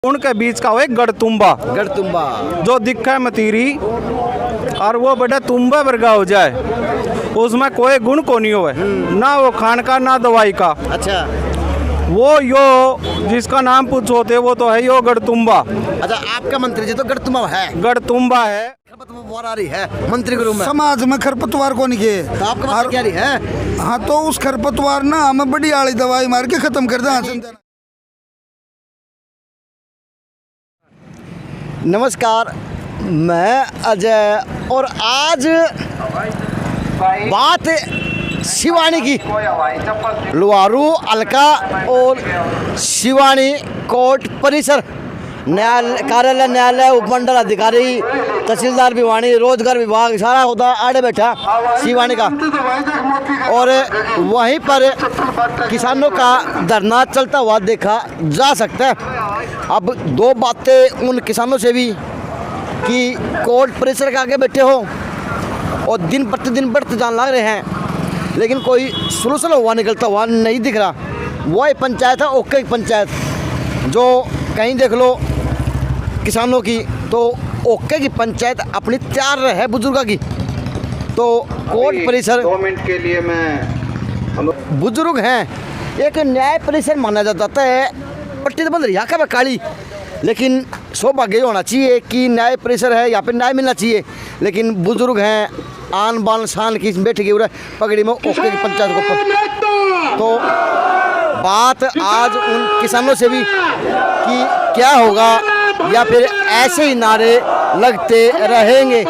उनके बीच का हो एक गढ़तुम्बा गढ़तुम्बा जो दिखा है मतीरी और वो बड़ा तुम्बा वर्गा हो जाए, उसमें कोई गुण को नहीं होवे, ना वो खान का ना दवाई का। अच्छा वो यो जिसका नाम पूछोते वो तो है यो गढ़तुम्बा। अच्छा, आपका मंत्री जी तो गढ़तुम्बा है, गढ़तुम्बा है। खरपतवार आ रही है मंत्री के रूम में। समाज में खरपतवार को नहीं किए तो आपका मतलब क्या रही है? हाँ, तो उस खरपतवार ना हमें बड़ी आड़ी दवाई मार के खत्म कर दे। नमस्कार, मैं अजय और आज बात शिवानी की। लुवारू अलका और शिवानी कोर्ट परिसर, न्यायालय कार्यालय, न्यायालय, उपमंडल अधिकारी, तहसीलदार भिवानी, रोजगार विभाग सारा होता आड़े बैठा शिवानी का। और वहीं पर किसानों का धरना चलता हुआ देखा जा सकता है। अब दो बातें उन किसानों से भी कि कोर्ट परिसर के आगे बैठे हो और दिन प्रतिदिन बढ़ते जान लग रहे हैं, लेकिन कोई सोल्यूशन हुआ निकलता हुआ नहीं दिख रहा। वही पंचायत है, ओके पंचायत, जो कहीं देख लो किसानों की तो ओके की पंचायत अपनी तैयार है बुजुर्गों की। तो कोर्ट परिसर 2 मिनट के लिए मैं बुजुर्ग हैं, एक न्याय परिसर माना जाता है। पट्टी तो बंद रही है काली, लेकिन सौभाग्य होना चाहिए कि न्याय परिसर है, यहाँ पे न्याय मिलना चाहिए। लेकिन बुजुर्ग हैं, आन बान शान की बैठ गई पगड़ी में ओके की पंचायत को। तो बात आज उन किसानों से भी कि क्या होगा, या फिर ऐसे ही नारे लगते रहेंगे।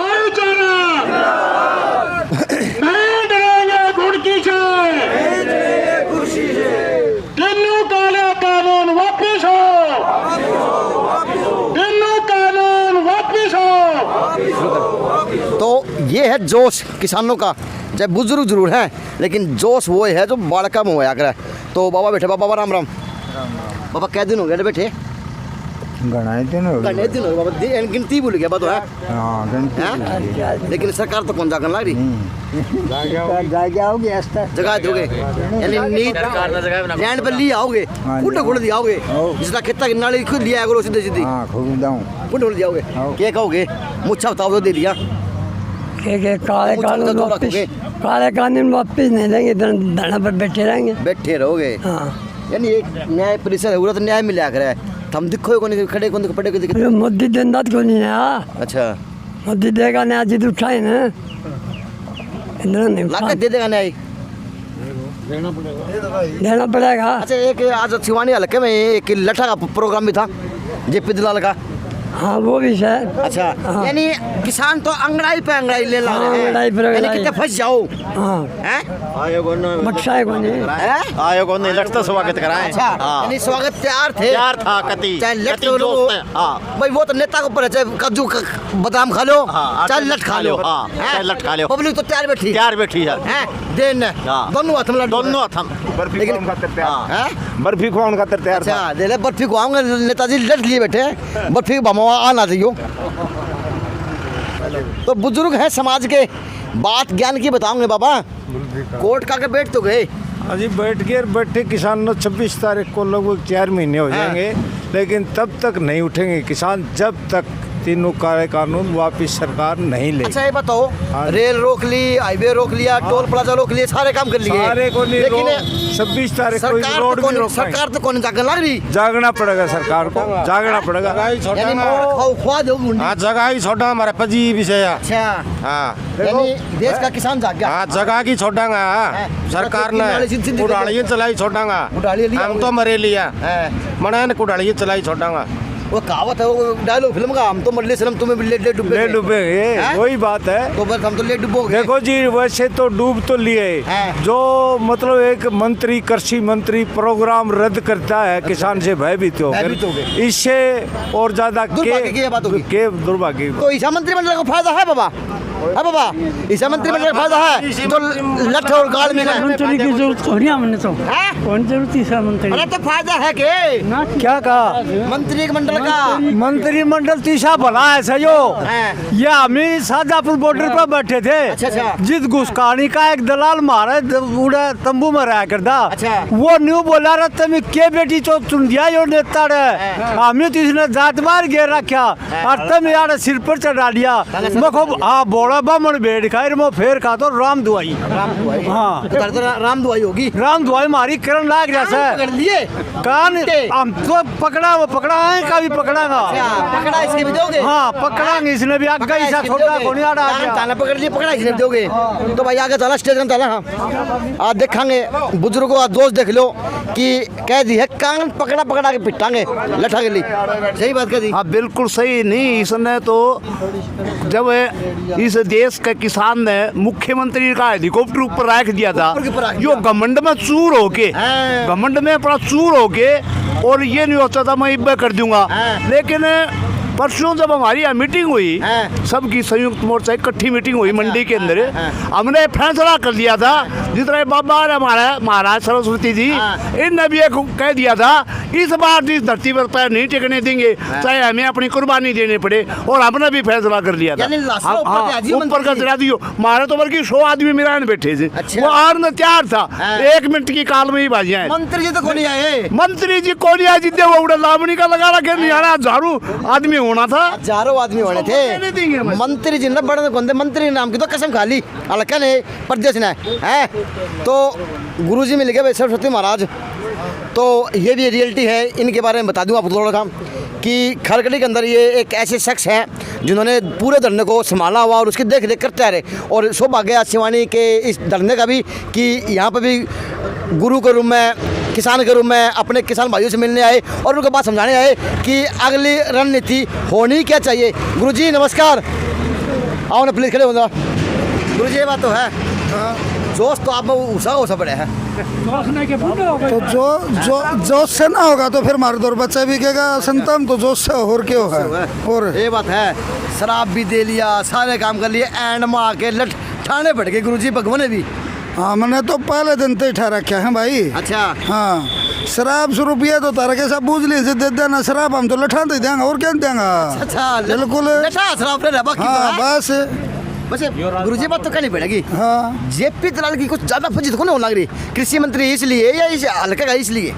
तो ये है जोश किसानों का, चाहे बुजुर्ग जरूर हैं लेकिन जोश वो है जो बालका में होया करे। तो बाबा बैठे, बाबा राम राम। बाबा कै दिन हो गए बैठे? गणाए दिन हो गए दिन हो बाबा, गिनती भूल गया बात है। हाँ, गिनती। लेकिन सरकार तो कौन जाकर लग रही जगह दोगे, यानी नींद लैंड पर लिए आओगे, कुंड खुल दिया आओगे, जिसका खेता की नाली खुद लिया करो सीधे सीधी, कुंड खुल दियाओगे। क्या कहोगे? मुच्छा बताओ तो दे दिया के काले कानून वापिस नहीं देंगे, धरना पर बैठे रहेंगे, बैठे रहोगे। हाँ, यानी एक न्याय परिसर है, तो न्याय मिला कर हम दिखो को नहीं खड़े कौन पड़े को मोदी देंदा क्यों नहीं है? अच्छा, मोदी देगा न्याय जिद उठाए ना, इधर नहीं लाकर दे देगा न्याय, देना पड़ेगा। अच्छा, एक आज शिवानी हल्के में एक लठा का प्रोग्राम भी था, जेपी दलाल का। हाँ, वो भी है। अच्छा, हाँ। यानी किसान तो अंगड़ाई पे अंगड़ाई ले ला रहे हैं, अंगड़ाई पे अंगड़ाई। यानी कितने फंस जाओ। हाँ, हैं? बख्शाए को नहीं। हैं? आयोग ने लटता स्वागत कराए। अच्छा, यानी स्वागत तैयार थे, तैयार था कति, चाहे लट कति लो, दोस्त है। हाँ, भाई वो तो नेता को ऊपर है, चाहे काजू बादाम खा लो, हाँ, चाहे लट खा लो, हाँ, चाहे लट खा लो। पब्लिक तो तैयार बैठी, तैयार बैठी है। हैं? देन हाँ। दोनों हाथ में लड्डू, दोनों थम लेकिन हाँ। बर्फी खुआने का तैयार था। अच्छा, दे ले बर्फी को आऊंगा, नेताजी लट लिए बैठे हैं, बर्फी बमवा आना चाहिए। तो बुजुर्ग हैं समाज के, बात ज्ञान की बताओगे बाबा। कोर्ट का के बैठ तो गए, अजी बैठे किसान 26 तारीख को लगभग 4 महीने हो जाएंगे, लेकिन तब तक नहीं उठेंगे किसान जब तक तीनों काले कानून वापिस सरकार नहीं ले। अच्छा, ये बताओ, रेल रोक ली, हाईवे रोक लिया, टोल प्लाजा रोक लिए, सारे काम कर लिए, सारे को नहीं, लेकिन 26 तारीख को सरकार रोड तो भी कौन, रोक सरकार तो कौन जाकर लग रही, जागना पड़ेगा सरकार को, जागना पड़ेगा। यानी ख्वाह दो गुंडी। हाँ, जगह ही छोड़ा हमारा पजी विषय। अच्छा, हाँ, यानी देश का किसान जाग गया। हाँ, जगह की छोड़ागा सरकार ने, कुड़ालियाँ चलाई छोड़ागा, हम तो मरे लिया मना ने कुड़ालियाँ चलाई छोड़ागा। वो कहावत है, वो डायलॉग फिल्म का, हम तो मरले सलम तुम्हें ले डूबे, वही बात है। तो बस हम तो ले डूबोगे। देखो जी, वैसे तो डूब तो लिए, हैं। जो मतलब एक मंत्री, कृषि मंत्री प्रोग्राम रद्द करता है, किसान से भयभीत हो गए, इससे और ज्यादा दुर्भाग्य की ये बात होगी। दुर्भाग्य। तो ईसा मंत्रिमंडल को फायदा है बाबा? है बाबा, इसे मंत्रिमंडल का फायदा है जो लठ और गाड़ में है। मंत्री की जरूरत थोड़ी है हमने तो, हैं? कौन जरूरत है इसे मंत्री? अरे तो फायदा है के क्या कहा मंत्रिमंडल का? मंत्रिमंडल तीसरा भला है सयो। हैं। ये हमें शाजापुर बॉर्डर पर बैठे थे। अच्छा। जिस घुसकानी का एक दलाल मारा उड़ा तंबू में रहा करता। अच्छा। वो न्यू बोला रहा तुम के बेटी चो चुन दिया यो नेता रे। हमें तो इसने जात मार गे रखा और तुम यार सिर पर चढ़ा दिया। मैं खूब हाँ बोला बामण बेड़ खाई मैं फेर खा तो राम दुआई। हाँ तो राम दुआई होगी। राम दुआई मारी करन लाग रहा कान पकड़ है लिए। कान हम तो पकड़ा वो पकड़ा है का भी पकड़ागा। पकड़ा इसके भी दोगे? हाँ पकड़ांगे इसने भी आगे ऐसा छोटा कोनी आ रहा ताला पकड़ लिए, पकड़ा इसने भी दोगे। तो भाई आगे चला स्टेज में चला। हाँ आज देखांगे बुजुर्गों का दोस्त देख लो कि कह दी है कान पकड़ा पकड़ा के पिटांगे लठा के लिए। सही बात कह दी। हाँ बिल्कुल सही। नहीं इसने तो जब इस देश के किसान ने मुख्यमंत्री का हेलीकॉप्टर ऊपर रख दिया था, यो घमंड में चूर होके, घमंड में पूरा चूर होके, और ये नहीं होता था मैं इब्बे कर दूंगा। लेकिन परसों जब हमारी यहाँ मीटिंग हुई, सबकी संयुक्त मोर्चा इकट्ठी मीटिंग हुई मंडी के अंदर, हमने फैसला कर लिया था जितना बाबा और हमारा महाराज सरस्वती जी इनने भी एक कह दिया था इस बार इस धरती पर पैर नहीं टिकने देंगे, चाहे हमें अपनी कुर्बानी देनी पड़े। और हमने भी फैसला कर लिया था। ऊपर का चला दियो मारे तो बल्कि 100 आदमी मेरा बैठे थे। वो आर में तैयार था 1 मिनट की काल में ही बाजियां। मंत्री जी तो कौन आए? मंत्री जी कौन आए जिद्दे वो उड़ा लावणी का लगा रखे नहीं आ रहा। झाड़ू आदमी होना था, हजारों आदमी होने थे। मंत्री जी ने बड़े बंदे मंत्री नाम की तो कसम खा ली हल्का ने प्रदेश ने है। तो गुरुजी मिल गए सरस्वती महाराज। तो ये भी रियलिटी है, इनके बारे में बता दूं आपको थोड़ा काम कि खरकड़ी के अंदर ये एक ऐसे शख्स हैं जिन्होंने पूरे धरने को संभाला हुआ और उसकी देख रेख करते रहे। और सौभाग्य आज शिवानी के इस धरने का भी कि यहाँ पर भी गुरु के रूप में, किसान के रूप में अपने किसान भाइयों से मिलने आए और उनको बात समझाने आए कि अगली रणनीति होनी क्या चाहिए। गुरुजी नमस्कार, आओ ना प्लीज खड़े हो। गुरुजी ये बात तो है, जोश तो आप उसा बड़े हैं। तो जोश से ना होगा तो फिर मार दो बच्चा भी कहेगा संतम तो जोश से और क्या होगा। और ये बात है, शराब भी दे लिया, सारे काम कर लिए, एंड में आके लठ ठाने पड़ गए गुरुजी भगवान ने भी। हाँ मैंने तो पहले दिन तो ठहरा रखा है भाई। अच्छा हाँ शराब 100 रुपया तो तारा के सब बूझ ली से दे देना शराब, हम तो लठा दे देंगे और क्या देंगे। अच्छा बिल्कुल लठा शराब ले बाकी हाँ बस वैसे गुरुजी बात तो करनी पड़ेगी। हाँ जेपी दलाल की कुछ ज्यादा फजीत को नहीं होने लग रही कृषि मंत्री इसलिए या इस हल्का का इसलिए?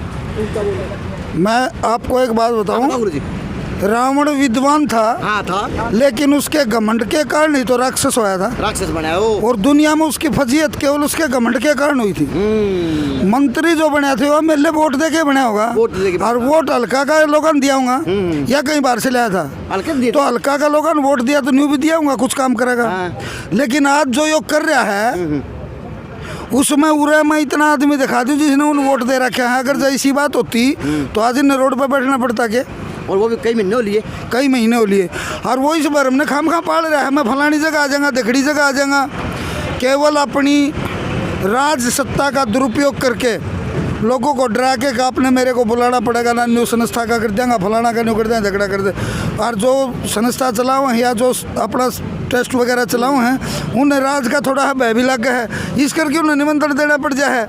मैं आपको एक बात बताऊं, गुरुजी रावण विद्वान था। हाँ था, लेकिन उसके घमंड के कारण ही तो राक्षस होया था। राक्षस बनाया वो। और दुनिया में उसकी फजीयत केवल उसके घमंड के कारण हुई थी। मंत्री जो बने थे वो मेरे वोट दे के बना होगा, और वोट हल्का का लोगों दिया होगा या कहीं बाहर से लाया था। तो हल्का का लोगों वोट दिया तो न्यू भी दिया होगा, कुछ काम करेगा। लेकिन आज जो योग कर रहा है उसमें उरे में इतना आदमी दिखा दूं जिसने उन वोट दे रखे हैं। अगर जैसी बात होती तो आज इन्हें रोड पर बैठना पड़ता के, और वो भी कई महीने हो लिए। कई महीने हो लिए। और वो इस बार हमने खाम पाल रहा है, मैं फलानी जगह आ जाऊंगा, दखड़ी जगह आ जाऊंगा। केवल अपनी राज सत्ता का दुरुपयोग करके लोगों को डरा के आपने मेरे को बुलाना पड़ेगा ना, न्यू संस्था का कर देंगे, फलाना का न्यू कर देंगे, झगड़ा कर दे। और जो संस्था चलाओ हैं या जो अपना टेस्ट वगैरह चलाओ हैं उन्हें राज का थोड़ा भय भी लग है, इस करके उन्हें निमंत्रण देना पड़ जाए।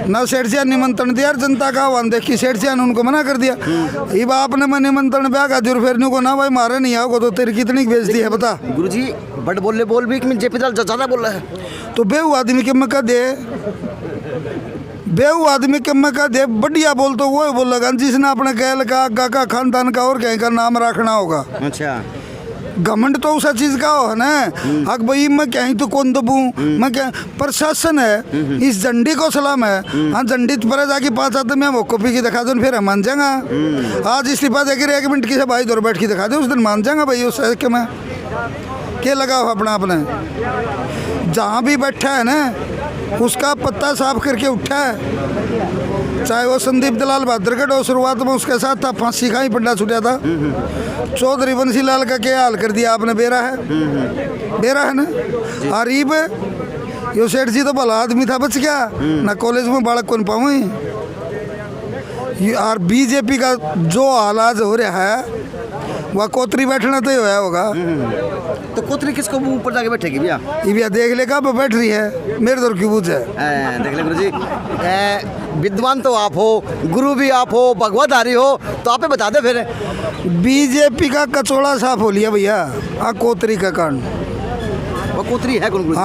ना सेठिया निमंत्रण दिया जनता का वन देखी सेठिया ने उनको मना कर दिया। ये आपने मैं निमंत्रण ब्याह का दूर फेरने को ना भाई मारे नहीं आओगे तो तेरी कितनी बेइज्जती है बता। गुरुजी बट बोल भी कि जेपी दलाल ज्यादा बोल रहा है। तो बेहू आदमी के मैं कह दे, बेहू आदमी के मैं कह दे बढ़िया बोल तो वो बोलेगा जिसने अपने गैल का आगा का खानदान का और कहीं का नाम रखना होगा। अच्छा घमंड तो उस चीज का हो है ना। अक भाई मैं कहीं तो कौन दबू, मैं क्या प्रशासन है इस झंडी को सलाम है। हाँ झंडी पर जाके 5 आदमी हम कॉपी की दिखा दो फिर हम मान जाएगा। आज इस्तीफा देकर 1 मिनट की से भाई दौर बैठ के दिखा दे उस दिन मान जाएगा भाई। उस के मैं क्या लगा हो अपना अपने जहाँ भी बैठा है ना उसका पत्ता साफ करके उठा है। चाहे वो संदीप दलाल बहादुरगढ़ हो, शुरुआत में उसके साथ था, फांसी का ही पंडा छुटा था। चौधरी बंसी लाल का क्या हाल कर दिया आपने, बेरा है ना। अरीब यो सेठ जी तो भला आदमी था, बच गया ना, कॉलेज में बालक कौन पाऊँ। और बीजेपी का जो हालात हो रहा है वह कोतरी बैठना तो ही होया होगा। तो कोतरी किसको ऊपर जाके बैठेगी भैया? ये भैया देख ले कहाँ पे बैठ रही है, मेरे दौर क्यों पूछे। देख ले गुरुजी, विद्वान तो आप हो, गुरु भी आप हो, भगवतधारी हो, तो आप ही बता दे फिर। बीजेपी का कचौड़ा साफ हो लिया भैया आ कोतरी का कारण। वो कोतरी है कौन गुरुजी?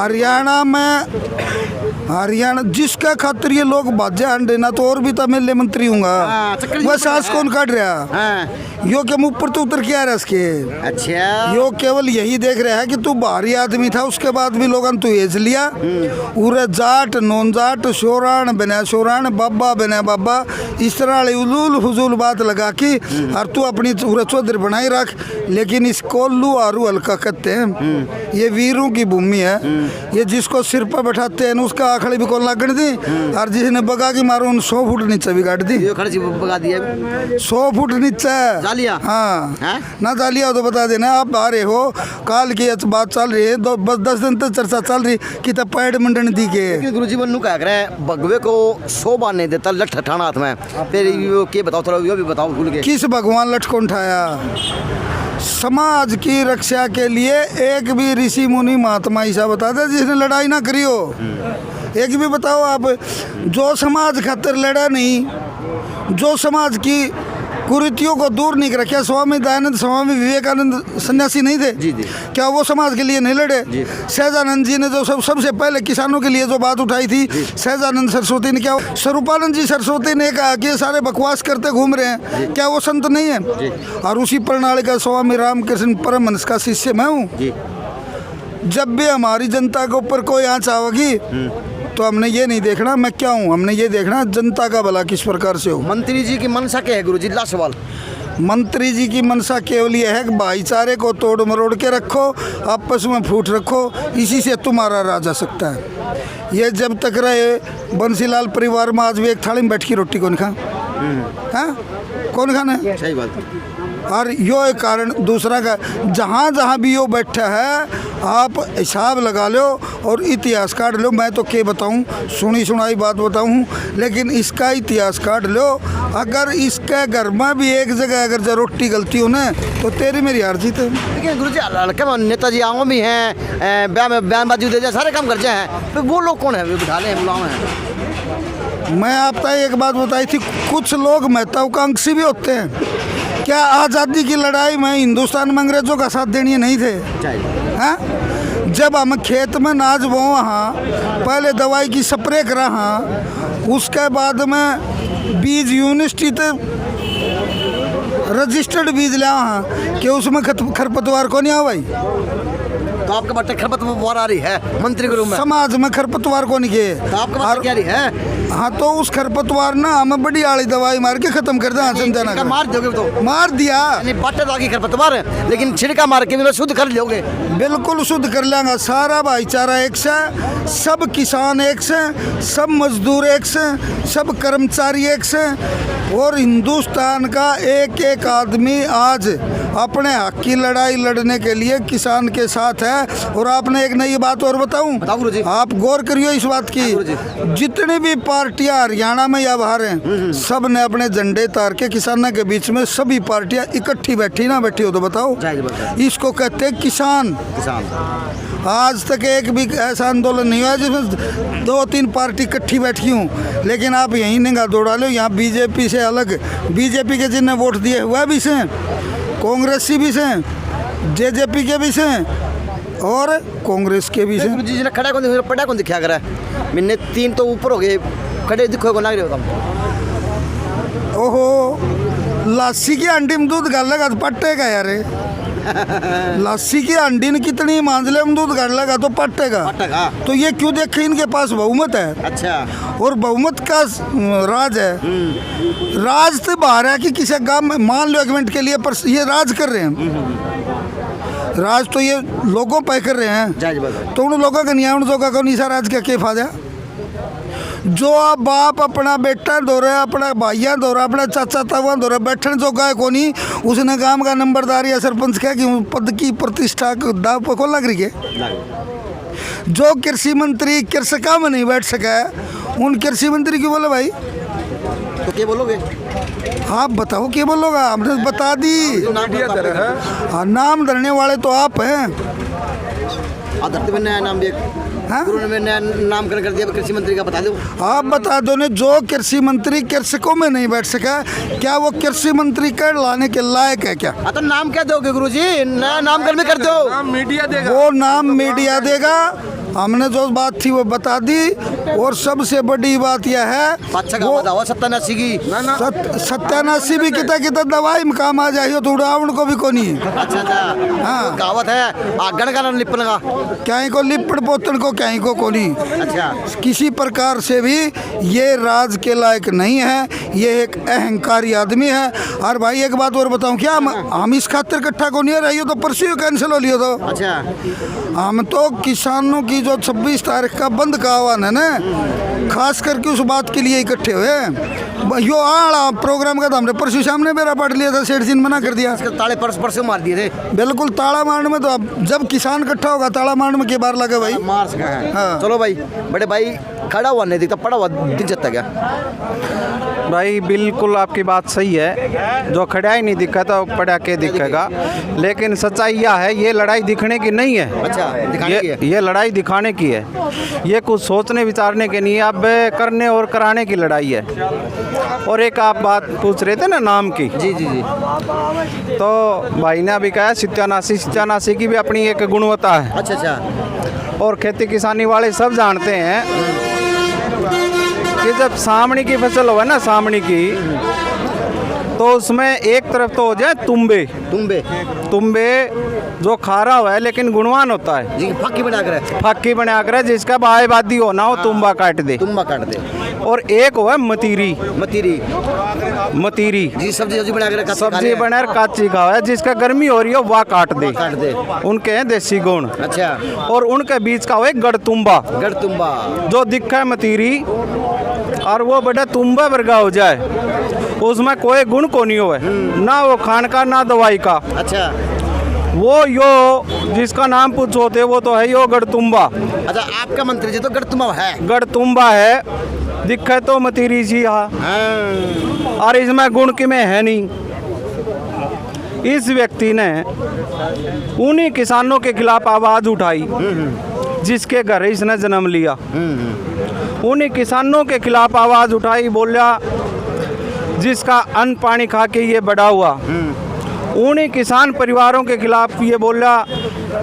हरियाणा जिसका खातिर ये लोग बाजे अंडे ना, तो और भी तो मैं मंत्री हूँगा। वह सास कौन काट रहा यो के मुँह पर तो उतर के आ रहा इसके। अच्छा, यो केवल यही देख रहा है कि तू बाहरी आदमी था, उसके बाद भी लोगों ने तू एज लिया। उरे जाट नॉन जाट शोरान बना शोरान बाबा बना बाबा, इस तरह उलूल फजूल बात लगा के और तू अपनी उरे चौधरी बनाई रख। लेकिन इस कोल्लू आरू हल्का कहते हैं, ये वीरों की भूमि है। ये जिसको सिर पर बैठाते हैं उसका आखड़ी भी कौन लागण दी, और जिसने बगा की मारो उन 100 फुट नीचे भी काट दी। ये खड़ी बगा दिया 100 फुट नीचे जालिया। हाँ हैं? ना जालिया हो तो बता देना। आप आ रहे हो, काल की बात चल रही है, बस 10 दिन तक चर्चा चल रही कि तब पैड मंडन दी के। गुरुजी मनु क्या कर रहे हैं, भगवे को शोभा नहीं देता, लठ ठाना हाथ में। फिर यो के बताओ थोड़ा, यो भी बताओ भूल के। किस भगवान लठ को उठाया? समाज की रक्षा के लिए एक भी ऋषि मुनि महात्मा ऐसा बता दे जिसने लड़ाई ना करी हो। एक भी बताओ आप, जो समाज खातिर लड़ा नहीं, जो समाज की कुरीतियों को दूर नहीं रखा। स्वामी दयानंद स्वामी विवेकानंद सन्यासी नहीं थे? जी जी। क्या वो समाज के लिए नहीं लड़े? सहजानंद जी ने जो सबसे पहले किसानों के लिए जो बात उठाई थी, सहजानंद सरस्वती ने, क्या स्वरूपानंद जी सरस्वती ने कहा कि ये सारे बकवास करते घूम रहे हैं, क्या वो संत नहीं है? और उसी प्रणाली का स्वामी रामकृष्ण परमहंस का शिष्य मैं हूँ। जब भी हमारी जनता के ऊपर कोई आँच आवेगी तो हमने ये नहीं देखना मैं क्या हूँ, हमने ये देखना जनता का भला किस प्रकार से हो। मंत्री जी की मनसा क्या है गुरुजी? लास्ट सवाल। मंत्री जी की मनसा केवल ये है कि भाईचारे को तोड़ मरोड़ के रखो, आपस में फूट रखो, इसी से तुम्हारा राज आ सकता है। ये जब तक रहे बंसीलाल परिवार में आज भी एक थाली में बैठ की रोटी कौन खा, हाँ कौन खाना? सही बात। और यो एक कारण दूसरा का, जहाँ जहाँ भी यो बैठा है आप हिसाब लगा लो और इतिहास काट लो। मैं तो क्या बताऊँ, सुनी सुनाई बात बताऊँ, लेकिन इसका इतिहास काट लो। अगर इसके घर में भी एक जगह अगर जो रोटी गलती हो ना, तो तेरी मेरी हार जीत है। लेकिन गुरुजी हल्का नेताजी आओ भी हैं, बयानबाजी दे जाए, सारे काम कर जाए हैं, फिर वो लोग कौन है? वे बिठा ले बुलाओ हैं। मैं आपको एक बात बताई थी, कुछ लोग महत्वाकांक्षी भी होते हैं। क्या आज़ादी की लड़ाई में हिंदुस्तान में अंग्रेजों का साथ देने नहीं थे? हाँ, जब हम खेत में नाज बो हाँ, पहले दवाई की स्प्रे करा हाँ, उसके बाद में बीज यूनिवर्सिटी ते रजिस्टर्ड बीज लिया हाँ, कि उसमें खरपतवार को नहीं आ भाई। तो आपके बच्चे खरपतवार आ रही है मंत्री के रूम में? समाज में खरपतवार को नहीं किए तो आपके बच्चे क्या रही है? हाँ, तो उस खरपतवार ना हमें बड़ी आड़ी दवाई मार के खत्म कर देना। छिड़का मार दोगे तो? मार दिया नहीं, बाटे तो आगे खरपतवार है, लेकिन छिड़का मार के भी शुद्ध कर लोगे? बिल्कुल शुद्ध कर लेंगे। सारा भाईचारा एक से, सब किसान एक से, सब मजदूर एक से, सब कर्मचारी एक से, और हिंदुस्तान का एक एक आदमी आज अपने हक की लड़ाई लड़ने के लिए किसान के साथ है। और आपने एक नई बात और बताऊं, आप गौर करिए इस बात की, जितनी भी पार्टियां हरियाणा में या बाहर हैं, सब ने अपने झंडे तार के किसानों के बीच में सभी पार्टियां इकट्ठी बैठी ना बैठी हो तो बताओ, इसको कहते हैं किसान। आज तक एक भी ऐसा आंदोलन नहीं हुआ जिसमें 2-3 पार्टी इकट्ठी बैठी हूँ। लेकिन आप यहीं निगाह दौड़ा लो, यहाँ बीजेपी से अलग, बीजेपी के जिन्हें वोट दिए हुआ भी से, कांग्रेसी भी से, जेजेपी के भी से, और कांग्रेस के भी से। जी ने खड़ा कौन पड़ा कौन दिखा करा? मैंने 3 तो ऊपर हो गए, खड़े दिखो को लग रहे हो तुम। ओहो, लस्सी की अंडी में दूध गाल लगा तो पट्टेगा यार। लस्सी की अंडी ने कितनी मांझले में दूध गाड़ लगा तो पट्टेगा। तो ये क्यों देखे, इनके पास बहुमत है। अच्छा, और बहुमत का राज है। राज तो बाहर है कि किसी गांव में मान लो 1 मिनट के लिए, पर ये राज कर रहे हैं। राज तो ये लोगों पे कर रहे हैं, तो उन लोगों का नहीं है, उन लोगों का नहीं सा राज का क्या फायदा? जो आप बाप अपना बेटा दो रहे, अपना भाइया दो रहा, अपना चाचा तावा दो रहा, बैठने जो गाय को नहीं, उसने काम का नंबरदार या सरपंच क्या कि पद की प्रतिष्ठा दाव पर को लग रही है। जो कृषि मंत्री कृषका में नहीं बैठ सका, उन कृषि मंत्री क्यों बोले भाई? तो क्या बोलोगे? आप बताओ क्या बोलोगा, हमने बता दी। तो नाम हाँ, नाम धरने वाले तो आप हैं। धरती में नया नाम भी हाँ? गुरु ने नया नामकरण कर दिया कृषि मंत्री का, बता दो। आप बता दो ने, जो कृषि मंत्री कृषकों में नहीं बैठ सका, क्या वो कृषि मंत्री कर लाने के लायक है क्या? तो नाम क्या दोगे गुरुजी? नया नामकरण भी कर दो। मीडिया देगा, वो नाम मीडिया देगा। हमने जो बात थी वो बता दी। और सबसे बड़ी बात यह है, अच्छा का बताओ 87 की। 87 भी कितना दवाई में काम आ जाए तो उड़ावण को भी कोनी। अच्छा हाँ। तो कहावत है आगन का लिपन का, क्या को लिपड़ पोतन को क्या को कोनी। अच्छा किसी प्रकार से भी ये राज के लायक नहीं है, ये एक अहंकारी आदमी है। और भाई एक बात और बताऊं क्या, हम इस खातिर इकट्ठा को नहीं रही हो तो परसों कैंसिल हो लियो तो। अच्छा हम तो किसानों की जो 26 तारीख का बंद का आह्वान है ना, खास करके उस बात के लिए इकट्ठे हुए। यो आड़ा प्रोग्राम का तो हमने परसों सामने बेरा पाट लिया था, सेठ जी ने मना कर दिया। ताले परसों मार दिए थे। बिल्कुल ताला मारने में तो अब जब किसान इकट्ठा होगा ताला मारने में के बार लगे भाई। मार सका है। हाँ। चलो भाई, बड़े भाई खड़ा हुआ नहीं दिखता, पड़ा हुआ दिख जाता क्या? भाई बिल्कुल आपकी बात सही है, जो खड़ा ही नहीं दिखा तो पड़ा के दिखेगा। लेकिन सच्चाई यह है, ये लड़ाई दिखने की नहीं है। अच्छा, दिखाने की है। ये लड़ाई दिखाने की है, ये कुछ सोचने विचारने की नहीं है, अब करने और कराने की लड़ाई है। और एक आप बात पूछ रहे थे ना नाम की, जी जी जी। तो भाई ने अभी कहा सत्यानाशी की भी अपनी एक गुणवत्ता है। अच्छा अच्छा। और खेती किसानी वाले सब जानते हैं कि जब सामने की फसल हो ना, सामने की, तो उसमें एक तरफ तो हो जाए तुम्बे जो खारा हुआ है लेकिन गुणवान होता है जी, फाकी बना कर जिसका बाएबादी हो ना हो तुम्बा काट दे। और एक हो है मतीरी जी, सब्जी बना कर काची खाओ है, जिसका गर्मी हो रही हो वह काट दे। उनके हैं देसी गुण। अच्छा। और उनके बीच का हो एक गढ़तुम्बा जो दिखा है मतीरी और वो बड़ा तुम्बा वर्गा हो जाए, उसमें कोई गुण को नहीं हो, ना वो खान का ना दवाई का। अच्छा। वो यो जिसका नाम पूछो थे वो तो है यो गढ़तुम्बा। अच्छा, आपका मंत्री जी तो गढ़तुम्बा है, दिखे तो मतीरी जी। हाँ, और इसमें गुण की में है नहीं। इस व्यक्ति ने उन्हीं किसानों के खिलाफ आवाज उठाई जिसके घर इसने जन्म लिया। उन्हीं किसानों के खिलाफ आवाज उठाई, बोला जिसका अन्न पानी खा के ये बड़ा हुआ। उन्हीं किसान परिवारों के खिलाफ ये बोला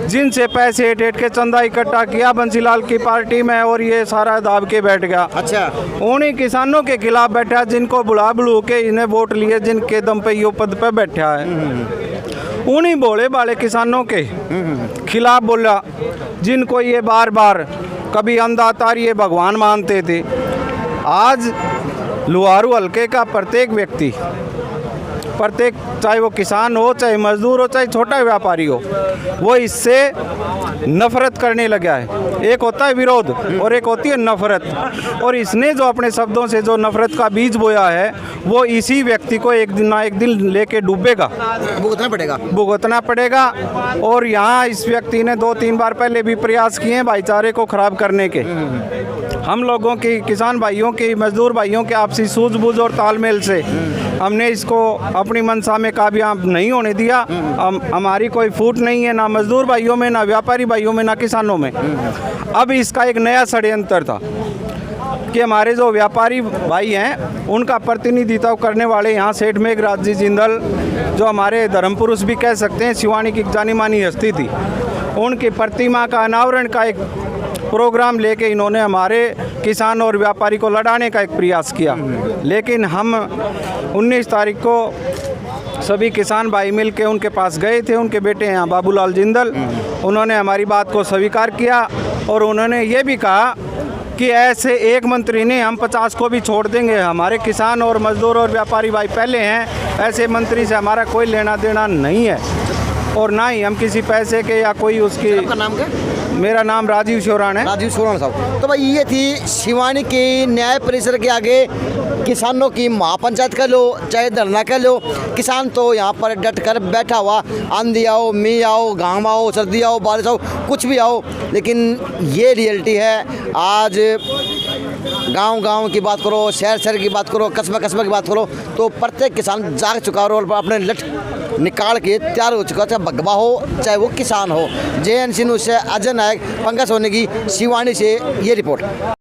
जिनसे पैसे हेट के चंदा इकट्ठा किया बंसीलाल की पार्टी में और ये सारा दाब के बैठ गया। अच्छा। उन्हीं किसानों के खिलाफ बैठा जिनको बुला बुलू के इन्हें वोट लिए, जिनके दम पे यो पद पे बैठा है। उन्हीं भोले भाले किसानों के खिलाफ बोला जिनको ये बार बार कभी अंधातार ये भगवान मानते थे। आज लुहारू हल्के का प्रत्येक व्यक्ति, चाहे वो किसान हो, चाहे मजदूर हो, चाहे छोटा व्यापारी हो, वो इससे नफरत करने लगा है। एक होता है विरोध और एक होती है नफरत। और इसने जो अपने शब्दों से जो नफरत का बीज बोया है, वो इसी व्यक्ति को एक दिन ना एक दिन लेके डूबेगा, भुगतना पड़ेगा। और यहाँ इस व्यक्ति ने 2-3 बार पहले भी प्रयास किए हैं भाईचारे को खराब करने के। हम लोगों की, किसान भाइयों की, मजदूर भाइयों के आपसी सूझबूझ और तालमेल से हमने इसको अपनी मंशा में कामयाब नहीं होने दिया। हमारी कोई फूट नहीं है, ना मजदूर भाइयों में, ना व्यापारी भाइयों में, ना किसानों में। अब इसका एक नया षड्यंत्र था कि हमारे जो व्यापारी भाई हैं उनका प्रतिनिधित्व करने वाले यहाँ सेठ मेघराज जी जिंदल, जो हमारे धर्म पुरुष भी कह सकते हैं, शिवानी की जानी मानी हस्ती थी, उनकी प्रतिमा का अनावरण का एक प्रोग्राम लेके इन्होंने हमारे किसान और व्यापारी को लड़ाने का एक प्रयास किया। लेकिन हम 19 तारीख को सभी किसान भाई मिल के उनके पास गए थे। उनके बेटे हैं बाबूलाल जिंदल, उन्होंने हमारी बात को स्वीकार किया और उन्होंने ये भी कहा कि ऐसे एक मंत्री ने हम 50 को भी छोड़ देंगे। हमारे किसान और मजदूर और व्यापारी भाई पहले हैं, ऐसे मंत्री से हमारा कोई लेना देना नहीं है और ना ही हम किसी पैसे के या कोई उसकी। आपका नाम क्या? मेरा नाम राजीव शोरान है। राजीव शोरान साहब। तो भाई ये थी शिवानी की न्याय परिसर के आगे किसानों की महापंचायत कह लो चाहे धरना कह लो, किसान तो यहाँ पर डट कर बैठा हुआ, आंधी आओ, मी आओ, घाम आओ, सर्दी आओ, बारिश आओ, कुछ भी आओ, लेकिन ये रियलिटी है। आज गांव की बात करो, शहर की बात करो, कस्बा की बात करो, तो प्रत्येक किसान जाग चुका और अपने लठ निकाल के तैयार हो चुका, चाहे भगवा हो चाहे वो किसान हो। JNC न्यूज़ से अजय नायक, पंकज सोनी की, शिवानी से ये रिपोर्ट।